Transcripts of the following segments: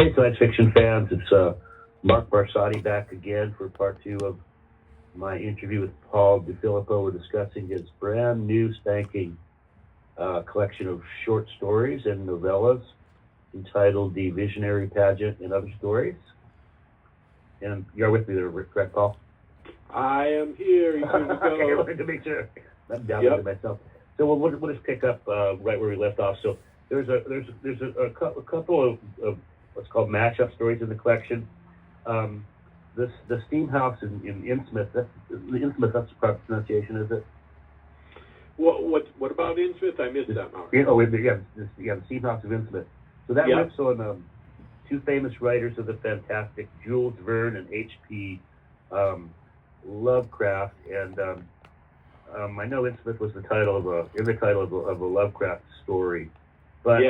Hey, science fiction fans, it's Mark Barsotti back again for part two of my interview with Paul Filippo. We're discussing his brand new spanking collection of short stories and novellas entitled The Visionary Pageant and Other Stories. And you're with me there, correct, Paul? I am here. You can Okay, I go. wanted to make sure. I'm down with myself. So we'll just pick up right where we left off. So there's a couple of what's called mashup stories in the collection. The steam house in Innsmouth. That's the proper pronunciation, is it? What about Innsmouth? I missed that, Mark. The steam house of Innsmouth. So that rips on two famous writers of the fantastic, Jules Verne and H.P. Lovecraft, and I know Innsmouth was the title of a Lovecraft story, but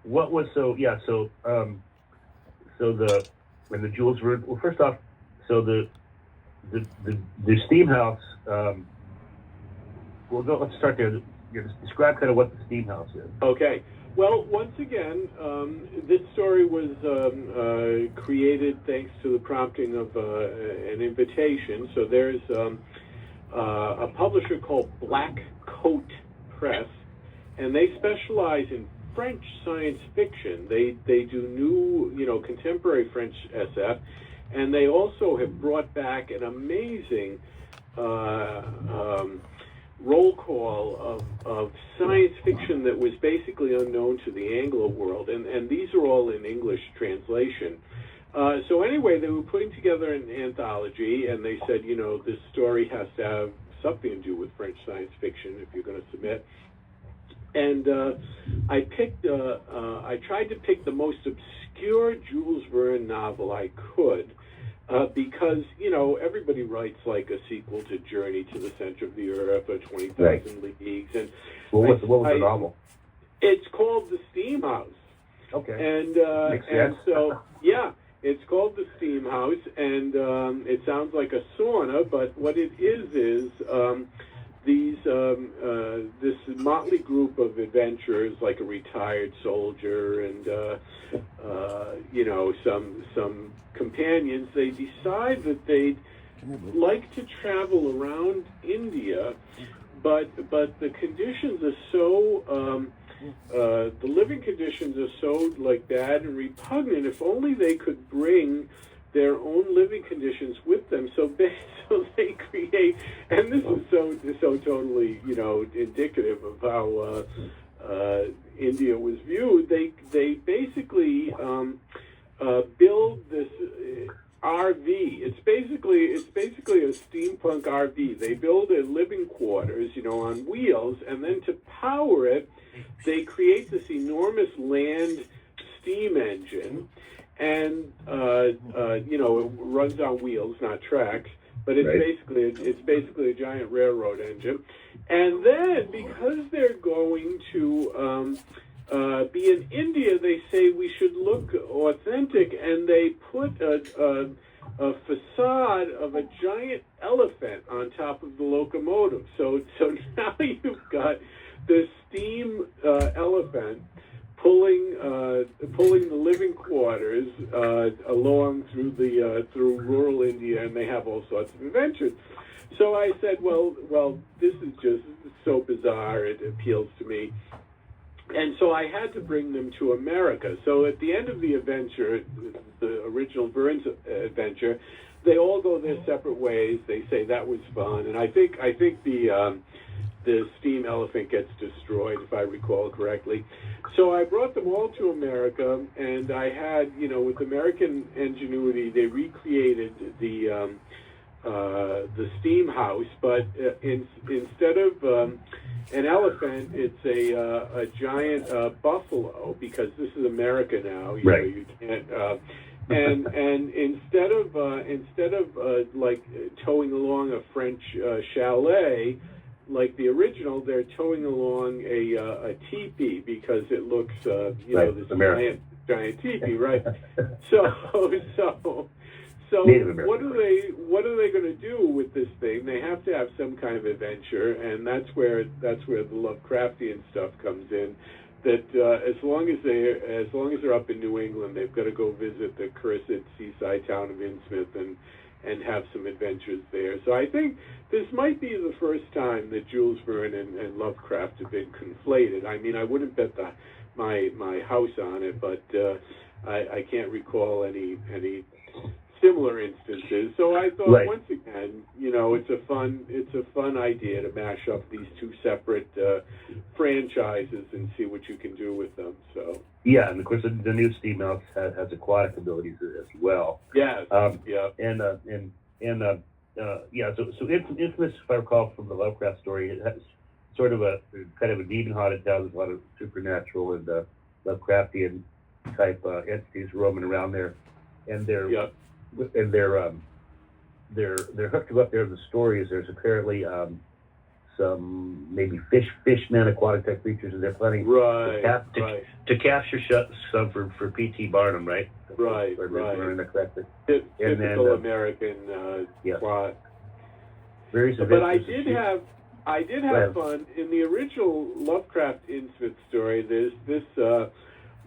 what was so when the Jules Verne, well, first off, so the steam house, let's start there. Describe kind of what the steam house is. Okay. Well, once again, this story was created thanks to the prompting of an invitation. So there's a publisher called Black Coat Press, and they specialize in French science fiction. They do new, contemporary French SF, and they also have brought back an amazing roll call of science fiction that was basically unknown to the Anglo world, and these are all in English translation. So anyway, they were putting together an anthology, and they said, this story has to have something to do with French science fiction if you're going to submit. And I tried to pick the most obscure Jules Verne novel I could, because, everybody writes like a sequel to Journey to the Center of the Earth or 20,000 Leagues. And what was the novel? It's called The Steam House. Okay. And so, it's called The Steam House, and it sounds like a sauna, but what it is this motley group of adventurers, like a retired soldier and some companions, they decide that they'd like to travel around India, but the conditions are so the living conditions are so bad and repugnant. If only they could bring their own living conditions with them. So they create, and this is so totally indicative of how India was viewed. They basically build this RV. It's basically a steampunk RV. They build their living quarters, on wheels, and then to power it, they create this enormous land steam engine. And it runs on wheels, not tracks, but it's basically a giant railroad engine. And then, because they're going to be in India, they say we should look authentic, and they put a facade of a giant elephant on top of the locomotive. So now you've got this steam elephant pulling the living quarters along through rural India, and they have all sorts of adventures. So I said, well, this is just so bizarre. It appeals to me, and so I had to bring them to America. So at the end of the adventure, the original Verne's adventure, they all go their separate ways. They say that was fun, and I think the steam elephant gets destroyed, if I recall correctly. So I brought them all to America, and I had, with American ingenuity, they recreated the steam house, but instead of an elephant, it's a giant buffalo, because this is America now. You can't. And instead of like towing along a French chalet, like the original, they're towing along a teepee, because it looks, this giant teepee, right? So what are they going to do with this thing? They have to have some kind of adventure, and that's where the Lovecraftian stuff comes in. as long as they're up in New England, they've got to go visit the cursed seaside town of Innsmouth and have some adventures there. So I think this might be the first time that Jules Verne and Lovecraft have been conflated. I mean, I wouldn't bet my house on it, but I can't recall any similar instances. So I thought, right. Once again, it's a fun idea to mash up these two separate franchises and see what you can do with them. So yeah, and of course the new Steam Mouse has aquatic abilities as well. Yes. Yeah. So Infamous, if I recall from the Lovecraft story, it has sort of a kind of a demon haunted town. There's a lot of supernatural and Lovecraftian type entities roaming around there, and they're hooked up there in the stories. There's apparently some maybe fishmen, aquatic type creatures, and they're planning to capture some for P.T. Barnum, right? Right. Correctly. Typical American plot. But I did have fun in the original Lovecraft Innsmouth story. There's this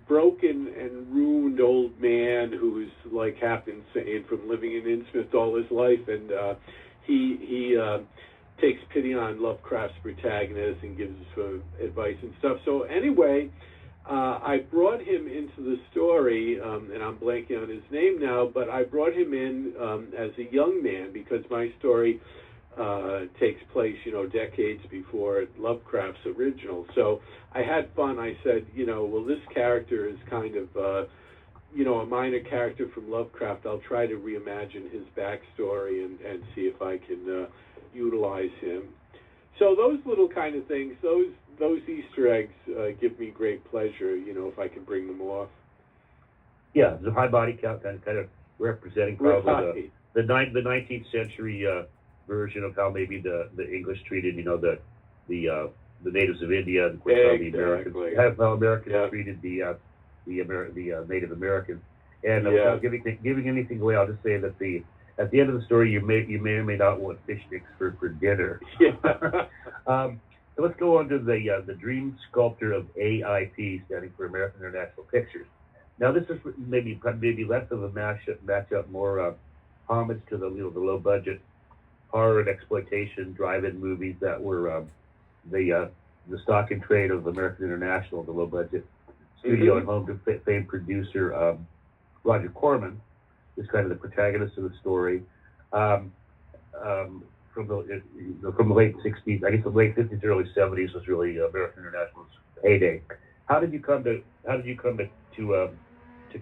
broken and ruined old man who's like half insane from living in Innsmouth all his life, and he takes pity on Lovecraft's protagonist and gives some advice and stuff. So anyway, I brought him into the story, and I'm blanking on his name now, but I brought him in as a young man because my story takes place, decades before Lovecraft's original. So I had fun. I said, this character is kind of, a minor character from Lovecraft. I'll try to reimagine his backstory and see if I can utilize him. So those little kind of things, those Easter eggs give me great pleasure, if I can bring them off. Yeah, the high body count kind of representing probably the 19th century version of how maybe the English treated, the natives of India, and how Americans treated the Native Americans. And without giving anything away, I'll just say that at the end of the story, you may or may not want fish sticks for dinner. Yeah. So let's go on to the Dream Sculptor of AIP, standing for American International Pictures. Now this is maybe less of a matchup, more homage to the low budget horror and exploitation drive-in movies that were the stock and trade of American International, the low budget studio and home to famed producer Roger Corman is kind of the protagonist of the story. From the late 60s, I guess the late 50s, early 70s was really American International's heyday. How did you come to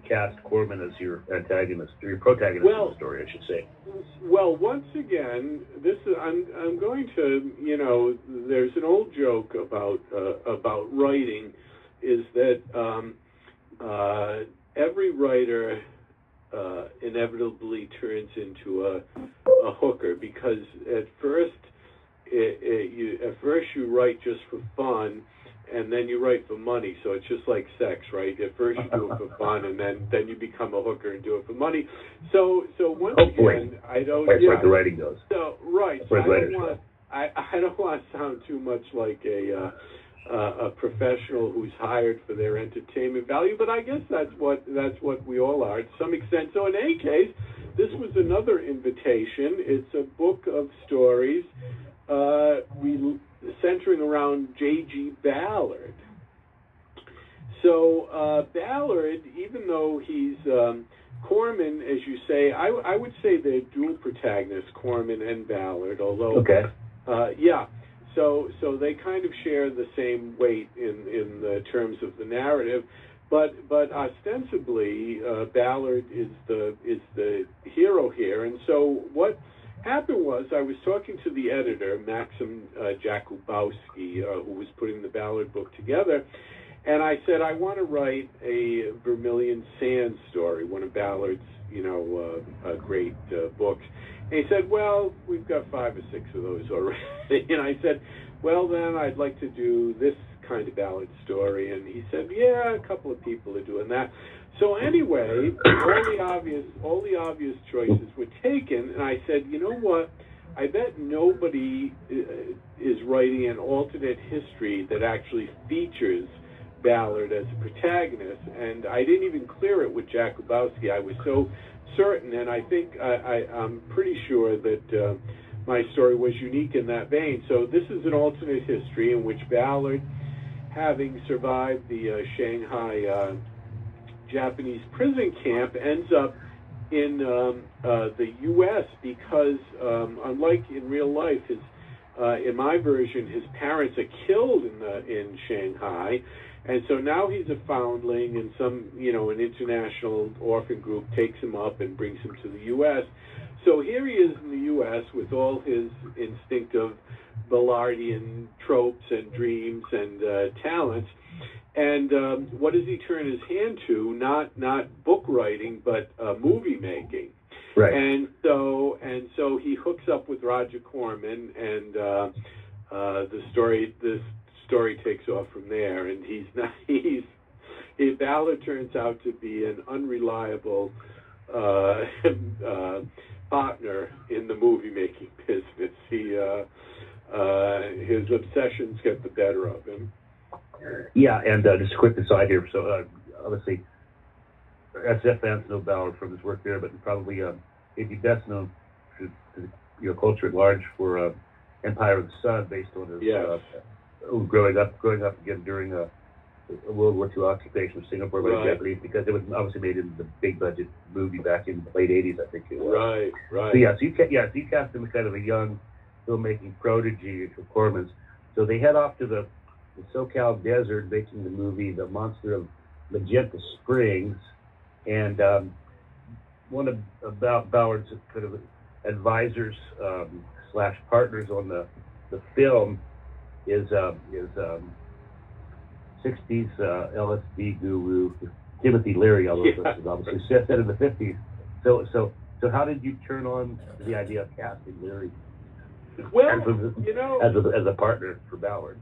cast Corman as your protagonist of the story, I should say? Well, once again, I'm going to, there's an old joke about writing, is that every writer inevitably turns into a hooker, because at first you write just for fun, and then you write for money. So it's just like sex, right? At first you do it for fun, and then you become a hooker and do it for money. So once again, I don't. That's like the writing goes. So right. So I don't want to sound too much like a professional who's hired for their entertainment value, but I guess that's what we all are to some extent. So in any case, this was another invitation. It's a book of stories centering around J.G. Ballard. So Ballard, even though he's Corman, as you say, I would say they're dual protagonists, Corman and Ballard, although So they kind of share the same weight in the terms of the narrative, but ostensibly Ballard is the hero here. And so what happened was, I was talking to the editor, Maxim Jakubowski, who was putting the Ballard book together, and I said, I want to write a Vermilion Sands story, one of Ballard's great books. And he said, well, we've got 5 or 6 of those already. And I said, well, then I'd like to do this kind of Ballard story. And he said, yeah, a couple of people are doing that. So anyway, all the obvious choices were taken. And I said, you know what? I bet nobody is writing an alternate history that actually features Ballard as a protagonist, and I didn't even clear it with Jack Lebowski. I was so certain, and I think I'm pretty sure that my story was unique in that vein. So this is an alternate history in which Ballard, having survived the Shanghai Japanese prison camp, ends up in the U.S. because, unlike in real life, in my version, his parents are killed in Shanghai, and so now he's a foundling, and an international orphan group takes him up and brings him to the U.S. So here he is in the U.S. with all his instinctive Ballardian tropes and dreams and talents. And what does he turn his hand to? Not book writing, but movie making. Right. And so he hooks up with Roger Corman, and the story takes off from there. And Ballard turns out to be an unreliable partner in the movie making business. His obsessions get the better of him. Yeah, and just a quick aside here. So obviously, SF fans know Ballard from his work there, but probably he'd be best known to culture at large for Empire of the Sun, based on his growing up again during a World War II occupation of Singapore by the Japanese, because it was obviously made in the big budget movie back in the late '80s, I think it was. Right. So you cast him as kind of a young filmmaking prodigy of Corman's. So they head off to the SoCal desert, making the movie The Monster of Magenta Springs, and one of Ballard's kind of advisors / partners on the film is 60s LSD guru Timothy Leary, although this is obviously set in the 50s. So how did you turn on to the idea of casting Leary as a partner for Ballard?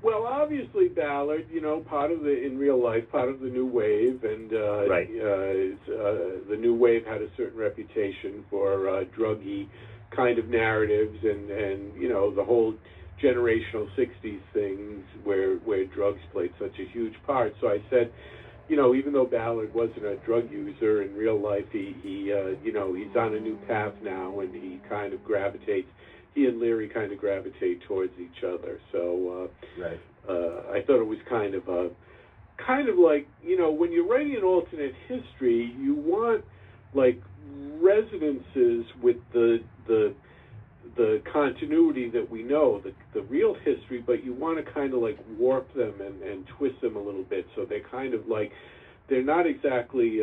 Well, obviously Ballard, part of in real life, part of the New Wave, and the New Wave had a certain reputation for druggy kind of narratives, and the whole generational '60s things where drugs played such a huge part. So I said, even though Ballard wasn't a drug user in real life, he's on a new path now, and he and Leary kind of gravitate towards each other. So I thought it was kind of like, when you're writing an alternate history, you want like resonances with the continuity that we know, the real history, but you want to kind of like warp them and twist them a little bit, so they're kind of like, they're not exactly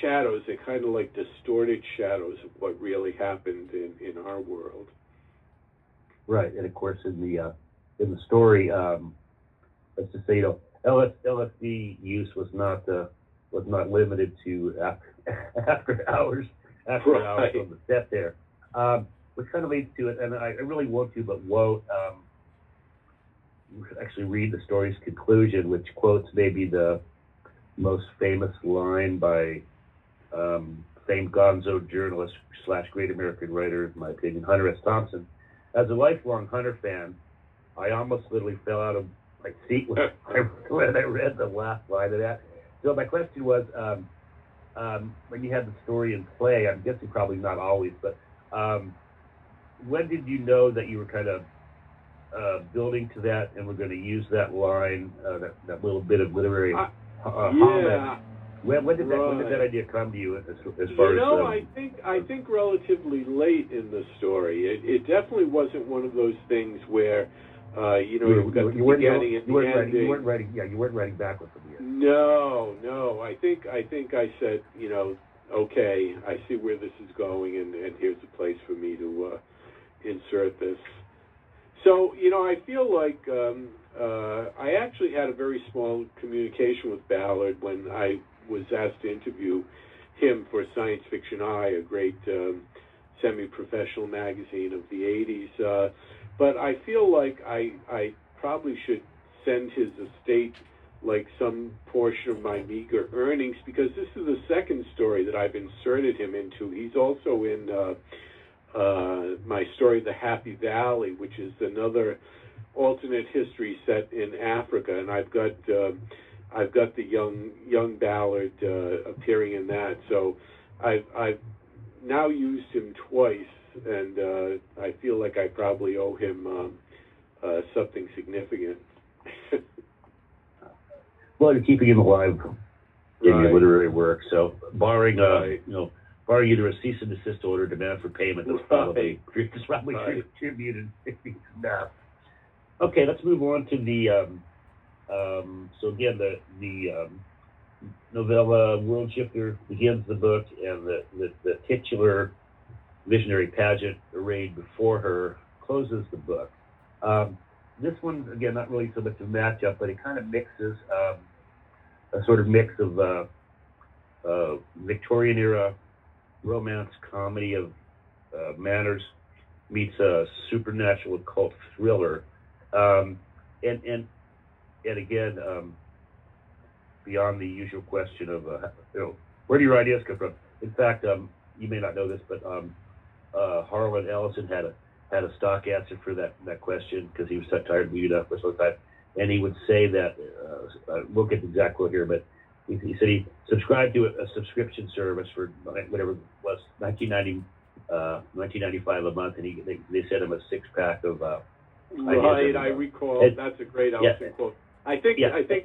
shadows, they're kind of like distorted shadows of what really happened in our world. Right, and of course in the story, let's just say, LSD use was not limited to after hours on the set there, which kind of leads to it. And I really want to, but won't actually read the story's conclusion, which quotes maybe the most famous line by famed gonzo journalist / great American writer, in my opinion, Hunter S. Thompson. As a lifelong Hunter fan, I almost literally fell out of my seat when I read the last line of that. So my question was, when you had the story in play, I'm guessing probably not always, but when did you know that you were kind of building to that and we're going to use that line, that little bit of literary homage? When did that idea come to you as far as? I think relatively late in the story. It definitely wasn't one of those things where you've got the beginning and the ending. You weren't writing backwards from the end. No. I think I said, okay, I see where this is going, and here's a place for me to insert this. So, I feel like I actually had a very small communication with Ballard when I was asked to interview him for Science Fiction Eye, a great semi-professional magazine of the 80s. But I feel like I probably should send his estate like some portion of my meager earnings, because this is the second story that I've inserted him into. He's also in my story, The Happy Valley, which is another alternate history set in Africa, and I've got I've got the young Ballard appearing in that. So I've now used him twice, and I feel like I probably owe him something significant. Well, you're keeping him alive in your literary work. So, barring barring either a cease and desist order, demand for payment, that's probably contributed enough. Okay, let's move on to the. So again, the novella World Shifter begins the book, and the titular visionary pageant arrayed before her closes the book. This one, again, not really so much a matchup, but it kind of mixes a sort of mix of Victorian era romance comedy of manners meets a supernatural occult thriller, and again, beyond the usual question of where do your ideas come from? In fact, you may not know this, but Harlan Ellison had a stock answer for that question because he was so tired of being up for so time, and he would say that we'll get the exact quote here, but he said he subscribed to a subscription service for whatever it was, $19.95 a month, and they sent him a 6-pack of right, I recall. That's a great Ellison quote. I think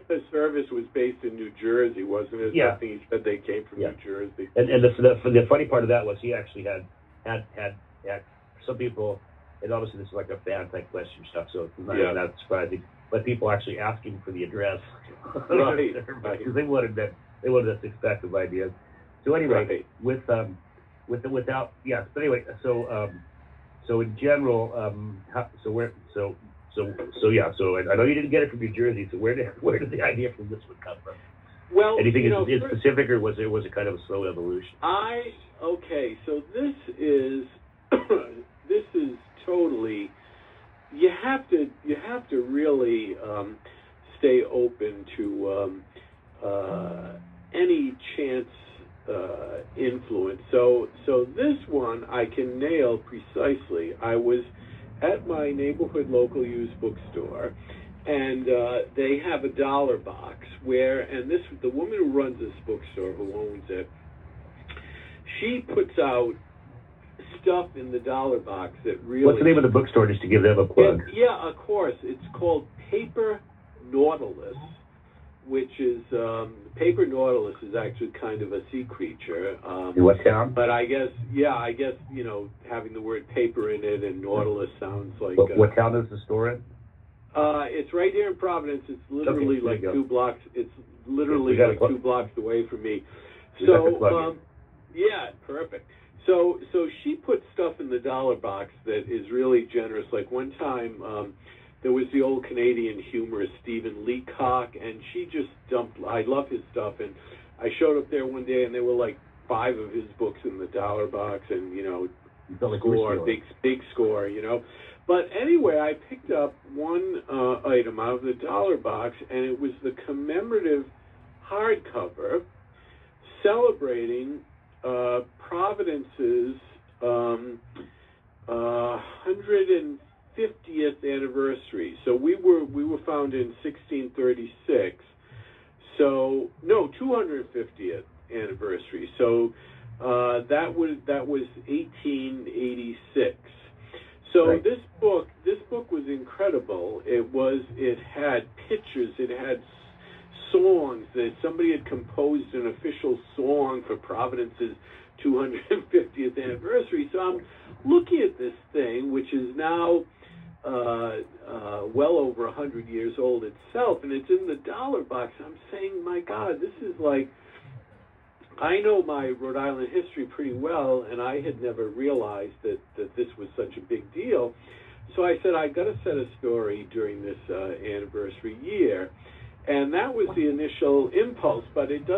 the service was based in New Jersey, wasn't it? Yeah. I think he said they came from New Jersey. And the funny part of that was he actually had some people, and obviously this is like a fan type question stuff, so it's not surprising. But people actually asking for the address, right? Because they wanted that 6-pack of ideas. So anyway, But anyway, so in general, so I know you didn't get it from New Jersey. So where did the idea from this one come from? Well, and do you think it's specific, or was it kind of a slow evolution? So this is totally. You have to really stay open to any chance influence. So this one I can nail precisely. I was at my neighborhood local used bookstore, and they have a dollar box the woman who runs this bookstore, who owns it, she puts out stuff in the dollar box that really... What's the name of the bookstore, just to give them a plug? Of course. It's called Paper Nautilus, which is... Paper Nautilus is actually kind of a sea creature. In what town? But I guess, having the word paper in it and Nautilus sounds like... What town is the store in? It's right here in Providence. It's literally like 2 blocks. It's literally like 2 blocks away from me. So, perfect. So she put stuff in the dollar box that is really generous. Like one time, there was the old Canadian humorist Stephen Leacock, and she just dumped. I love his stuff, and I showed up there one day, and there were like 5 of his books in the dollar box, and score, big score, But anyway, I picked up one item out of the dollar box, and it was the commemorative hardcover celebrating Providence's 150th anniversary. So we were founded in 1636. So 250th anniversary. So that was 1886. So right. This book was incredible. It had pictures, it had songs, that somebody had composed an official song for Providence's 250th anniversary. So I'm looking at this thing, which is now well over 100 years old itself, and it's in the dollar box. I'm saying, my God, this is like, I know my Rhode Island history pretty well, and I had never realized that this was such a big deal. So I said, I got to set a story during this anniversary year. And that was the initial impulse, but it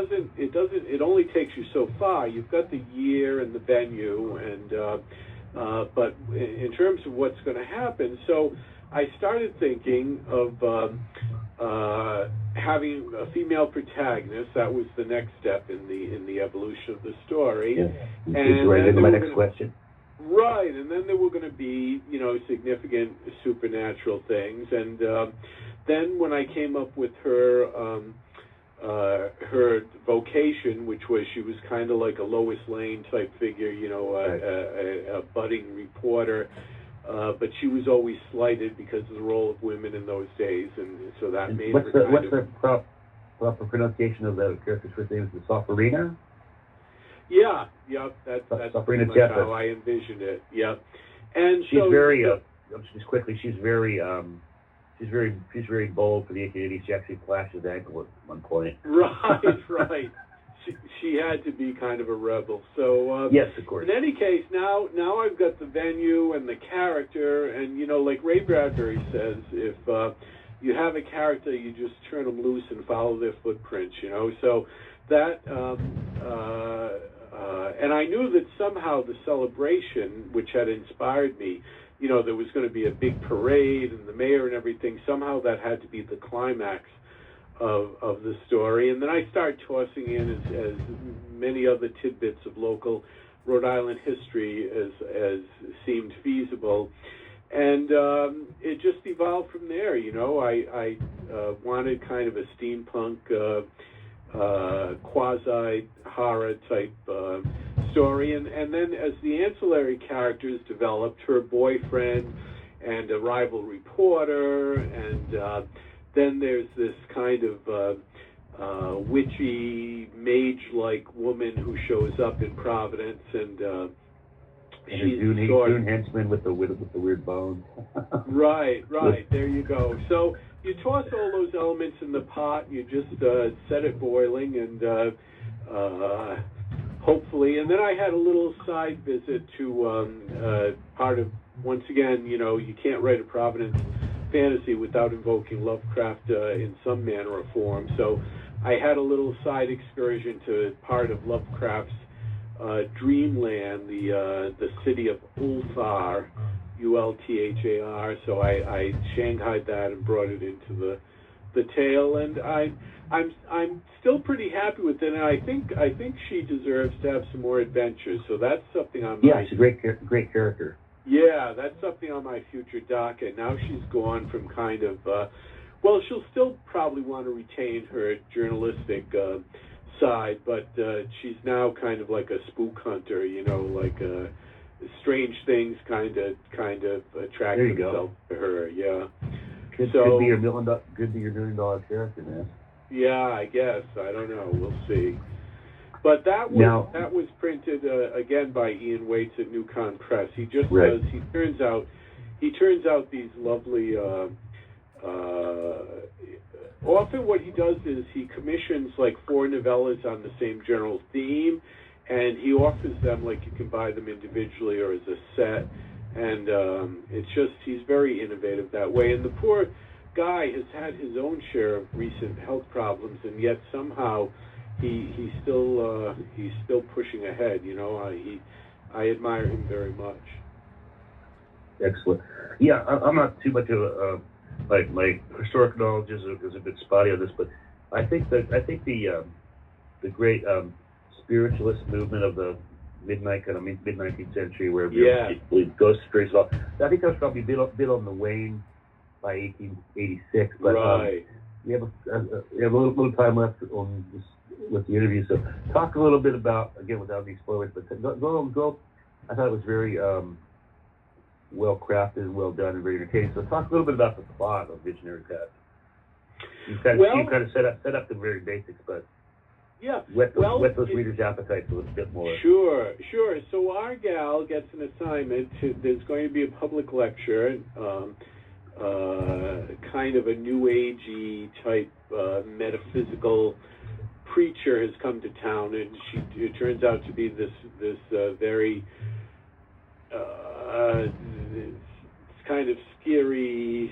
only takes you so far. You've got the year and the venue, and but in terms of what's going to happen, so I started thinking of having a female protagonist. That was the next step in the evolution of the story. Yeah. And right into my next question. Right, and then there were going to be, significant supernatural things, and then when I came up with her her vocation, which was she was kind of like a Lois Lane type figure, you know, a budding reporter. But she was always slighted because of the role of women in those days, and so that made her kind what's the proper pronunciation of the character's first name? Is it Sofrina? Yeah, that's pretty much how I envisioned it. Yeah, and she's so very. Just quickly, she's very bold for the 1880s. She actually flashed his ankle at one point. Right. She had to be kind of a rebel. So yes, of course. In any case, now I've got the venue and the character, and you know, like Ray Bradbury says, if you have a character, you just turn them loose and follow their footprints. You know, so that. And I knew that somehow the celebration, which had inspired me, you know, there was going to be a big parade and the mayor and everything. Somehow that had to be the climax of the story. And then I started tossing in as many other tidbits of local Rhode Island history as seemed feasible. And it just evolved from there, you know. I wanted kind of a steampunk, quasi-horror type story. And then as the ancillary characters developed, her boyfriend and a rival reporter, and then there's this kind of witchy, mage-like woman who shows up in Providence, and she's Dune henchman with the weird bones. Right. There you go. So you toss all those elements in the pot. You just set it boiling, and hopefully. And then I had a little side visit to part of. Once again, you know, you can't write a Providence fantasy without invoking Lovecraft in some manner or form. So I had a little side excursion to part of Lovecraft's dreamland, the city of Ulthar, Ulthar. So I shanghaied that and brought it into the tale, and I'm still pretty happy with it. And I think she deserves to have some more adventures. So that's something on my she's a great character. Yeah, that's something on my future docket. Now she's gone from kind of, well, she'll still probably want to retain her journalistic side, but she's now kind of like a spook hunter, you know, like strange things kind of attract themselves to her. Yeah. Could be your $1 million character, man. Yeah, I guess. I don't know. We'll see. But that was printed again by Ian Waits at Newcon Press. He just does. He turns out these lovely. Often, what he does is he commissions like 4 novellas on the same general theme, and he offers them like you can buy them individually or as a set. And it's just he's very innovative that way. And the poor guy has had his own share of recent health problems, and yet somehow. He's still pushing ahead, you know. I admire him very much. Excellent. Yeah, I'm not too much of a like my historic knowledge is a bit spotty on this, but I think the great spiritualist movement of the mid-19th century, where ghost stories, I think that was probably a bit on the wane by 1886. But we have a little time left on this. With the interview, so talk a little bit about, again, without any spoilers, but go. I thought it was very well crafted and well done and very entertaining. So talk a little bit about the plot of Visionary Past. You kind of set up the very basics, but whet those readers' appetites a little bit more. Sure. So our gal gets an assignment. There's going to be a public lecture, kind of a new agey type metaphysical preacher has come to town, and it turns out to be this very kind of scary,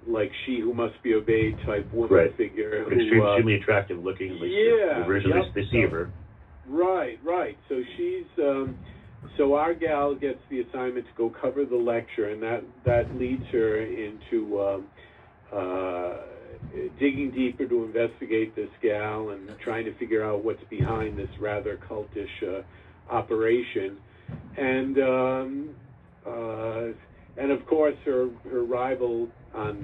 like she who must be obeyed type woman figure, extremely attractive looking, the version of the deceiver. Right. So she's so our gal gets the assignment to go cover the lecture, and that leads her into digging deeper to investigate this gal and trying to figure out what's behind this rather cultish operation, and of course her rival on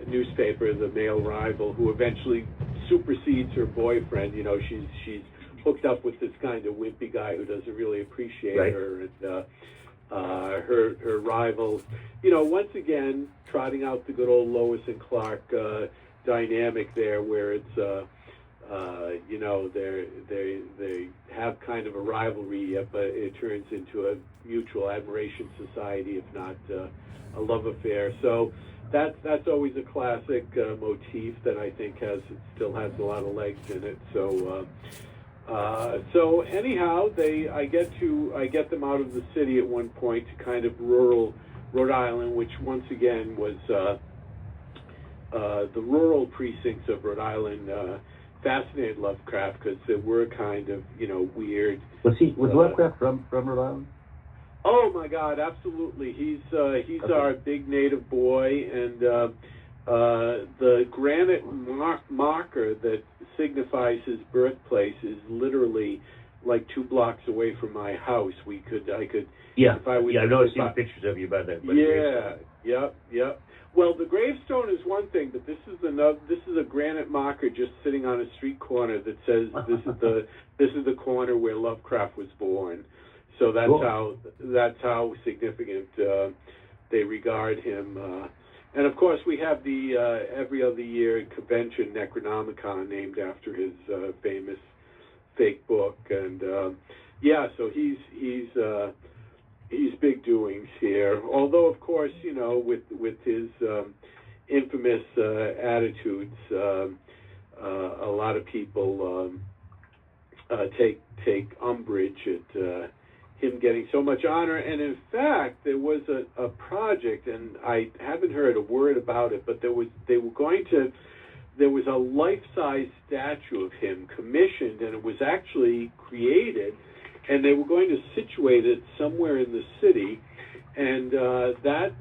newspaper, the male rival, who eventually supersedes her boyfriend. You know, she's hooked up with this kind of wimpy guy who doesn't really appreciate her, and her rival, you know, once again trotting out the good old Lois and Clark dynamic there, where it's you know, they have kind of a rivalry, but it turns into a mutual admiration society, if not a love affair. So that's always a classic motif that I think still has a lot of legs in it. So so anyhow, I get them out of the city at one point to kind of rural Rhode Island, which once again was the rural precincts of Rhode Island. Fascinated Lovecraft because they were kind of, you know, weird. Was Lovecraft from Rhode Island? Oh my God, absolutely. He's okay. Our big native boy, and the granite marker that signifies his birthplace is literally like 2 blocks away from my house. I could. Yeah. I've noticed seen pictures of you by that. Yep. Well, the gravestone is one thing, but this is a granite marker just sitting on a street corner that says this is the corner where Lovecraft was born. So that's cool. That's how significant they regard him. And of course, we have the every other year convention Necronomicon named after his famous fake book, and so he's big doings here. Although, of course, you know, with his infamous attitudes, a lot of people take umbrage at him getting so much honor. And in fact, there was a project, and I haven't heard a word about it, but there was a life-size statue of him commissioned, and it was actually created, and they were going to situate it somewhere in the city, and that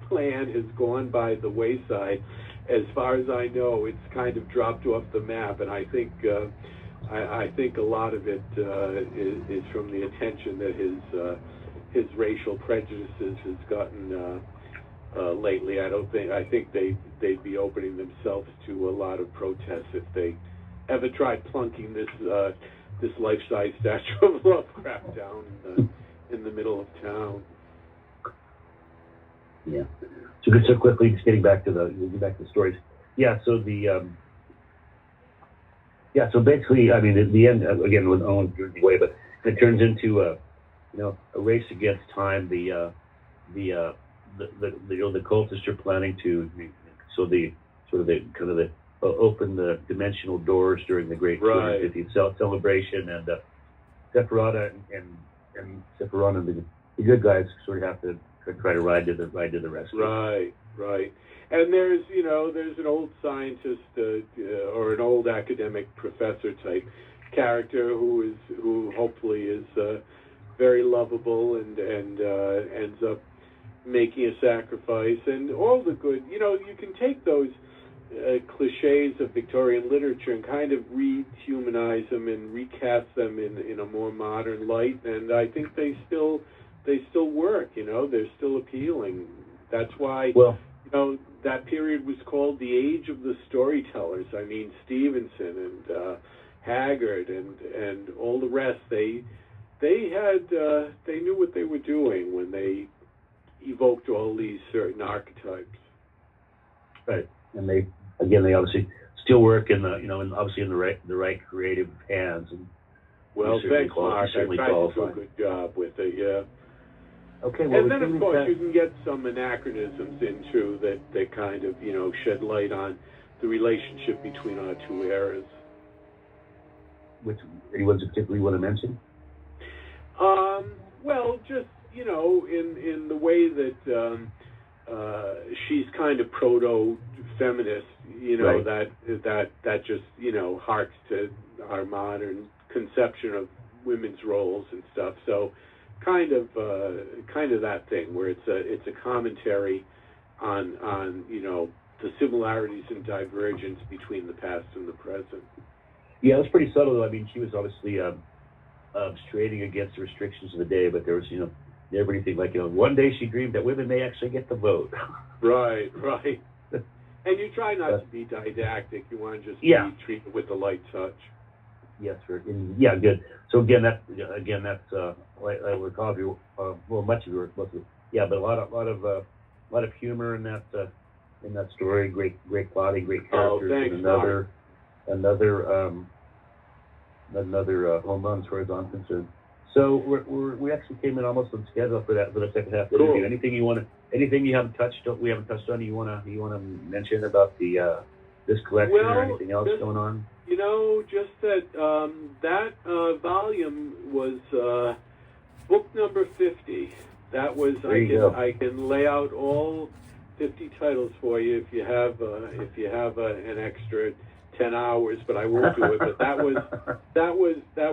plan has gone by the wayside. As far as I know, it's kind of dropped off the map, and I think a lot of it is from the attention that his racial prejudices has gotten lately. I think they'd be opening themselves to a lot of protests if they ever tried plunking this life-size statue of Lovecraft down in the middle of town. Yeah. So quickly, just getting back to the stories. Yeah. So so basically, I mean, at the end, again, I won't give it away, but it turns into a race against time. The cultists are planning to open the dimensional doors during the great 250th celebration, and Sephiroth and the good guys sort of have to try to ride to the rescue. Right. And there's an old scientist or an old academic professor type character who hopefully is very lovable and ends up making a sacrifice, and all the good. You know, you can take those cliches of Victorian literature and kind of rehumanize them and recast them in a more modern light, and I think they still work. You know, they're still appealing. That's why that period was called the Age of the Storytellers. I mean, Stevenson and Haggard and all the rest. They knew what they were doing when they evoked all these certain archetypes. Right, and they obviously still work in the right creative hands. And thanks, Mark. I tried to do a good job with it. Yeah. Okay. Well, and then, of course, you can get some anachronisms in too that kind of shed light on the relationship between our two eras. Which anyone particularly want to mention? Well, just in the way that she's kind of proto-feminist, right. that just harks to our modern conception of women's roles and stuff. So kind of that thing where it's a commentary on the similarities and divergence between the past and the present. Yeah, it was pretty subtle though. I mean, she was obviously straining against the restrictions of the day, but there was everybody think like one day she dreamed that women may actually get the vote. Right. And you try not to be didactic. You want to just Yeah. be treated with a light touch. Yes, sir. Yeah, good. So again, that's like we're talking. Well, much of it, yeah, but a lot of humor in that story. Great plotting, great characters, thanks, and Mark. another home run as far as I'm concerned. So we actually came in almost on schedule for the second half of the Cool. interview. Anything we haven't touched on? You wanna mention about this collection or anything else going on? Just that that volume was book number 50. That was I can lay out all 50 titles for you if you have an extra 10 hours, but I won't do it. But that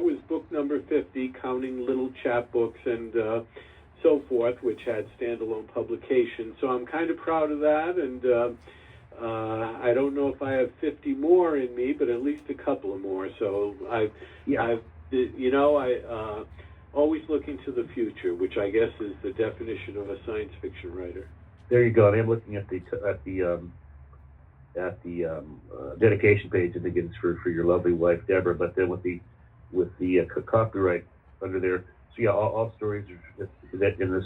was book number 50, counting little chapbooks and so forth, which had standalone publication. So I'm kind of proud of that, and I don't know if I have 50 more in me, but at least a couple of more. So I always looking to the future, which I guess is the definition of a science fiction writer. There you go. And I'm looking at the dedication page. I think it's for your lovely wife Deborah. But then with the copyright under there. So yeah, all stories are that in this.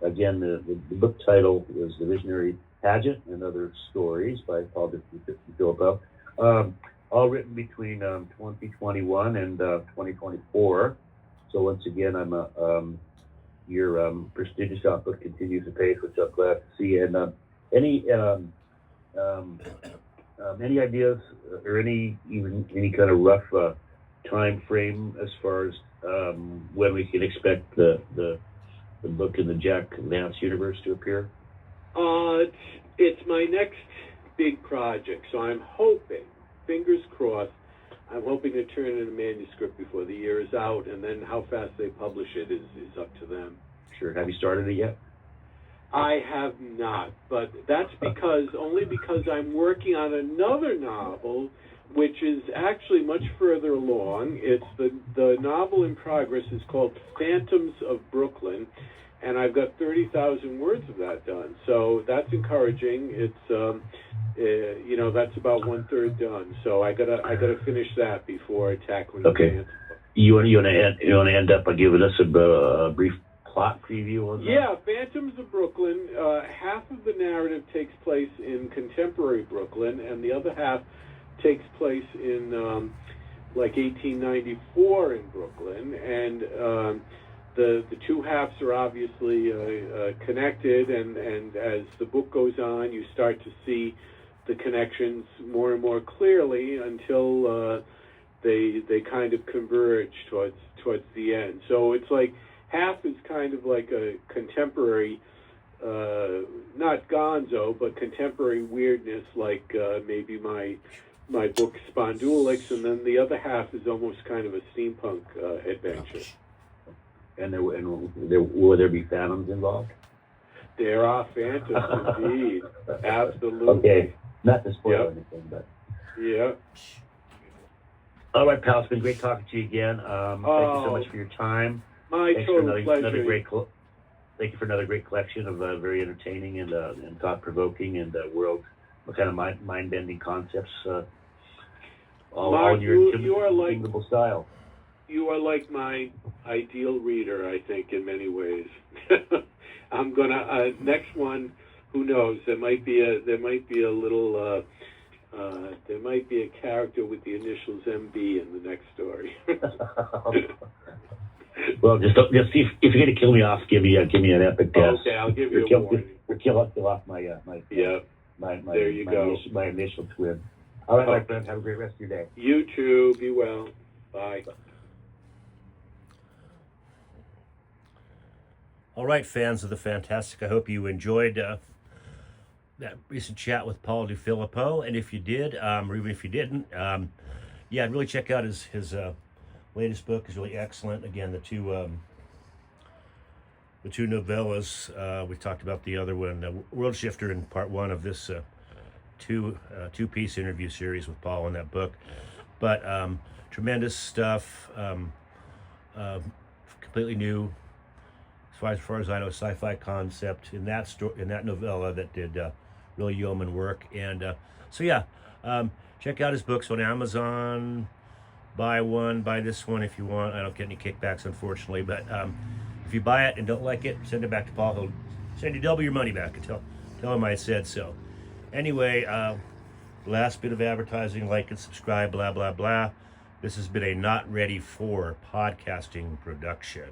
Again, the book title is The Visionary Pageant and Other Stories by Paul Filippo. All written between 2021 and 2024. So once again, your prestigious output continues to pace, which I'm glad to see. And any ideas or any kind of rough time frame as far as when we can expect the book in the Jack Vance universe to appear? It's my next big project, so I'm hoping, fingers crossed, I'm hoping to turn in a manuscript before the year is out, and then how fast they publish it is up to them. Sure. Have you started it yet? I have not, but that's only because I'm working on another novel, which is actually much further along. It's the novel in progress is called Phantoms of Brooklyn, and I've got 30,000 words of that done. So that's encouraging. It's that's about 1/3 done. So I gotta finish that before tackling the Phantom. You want to end up by giving us a brief plot preview on that? Yeah, Phantoms of Brooklyn. Half of the narrative takes place in contemporary Brooklyn, and the other half takes place in 1894 in Brooklyn, and the two halves are obviously connected, and as the book goes on, you start to see the connections more and more clearly until they kind of converge towards the end. So it's like half is kind of like a contemporary, not gonzo, but contemporary weirdness, like maybe my book Spondulix, and then the other half is almost kind of a steampunk adventure. And will there be phantoms involved? There are phantoms, indeed. Absolutely. Okay, not to spoil anything, but... Yeah. All right, pal, it's been great talking to you again. Thank you so much for your time. My total pleasure. Thank you for another great collection of very entertaining and thought-provoking and kind of mind-bending concepts. All in your inimitable style. You are like my ideal reader, I think, in many ways. I'm gonna next one. Who knows? There might be a little. There might be a character with the initials MB in the next story. Well, just see if you're gonna kill me off. Give me an epic death. Okay, I'll give you a warning. Or kill off my there you go. My initial twin. All right, my friend. Have a great rest of your day. You too. Be well. Bye. All right, fans of the Fantastic, I hope you enjoyed that recent chat with Paul Filippo. And if you did, or even if you didn't, really check out his latest book. Is really excellent. Again, the two novellas. We talked about the other one, World Shifter, in part one of this two-piece interview series with Paul in that book. But tremendous stuff. Completely new, as far as I know, sci-fi concept in that novella that did Real yeoman work. And so yeah, check out his books on Amazon. Buy this one if you want. I don't get any kickbacks, unfortunately, but if you buy it and don't like it, send it back to Paul. He'll send you double your money back and tell him I said so. Anyway, last bit of advertising, like and subscribe, blah, blah, blah. This has been a Not Ready For podcasting production.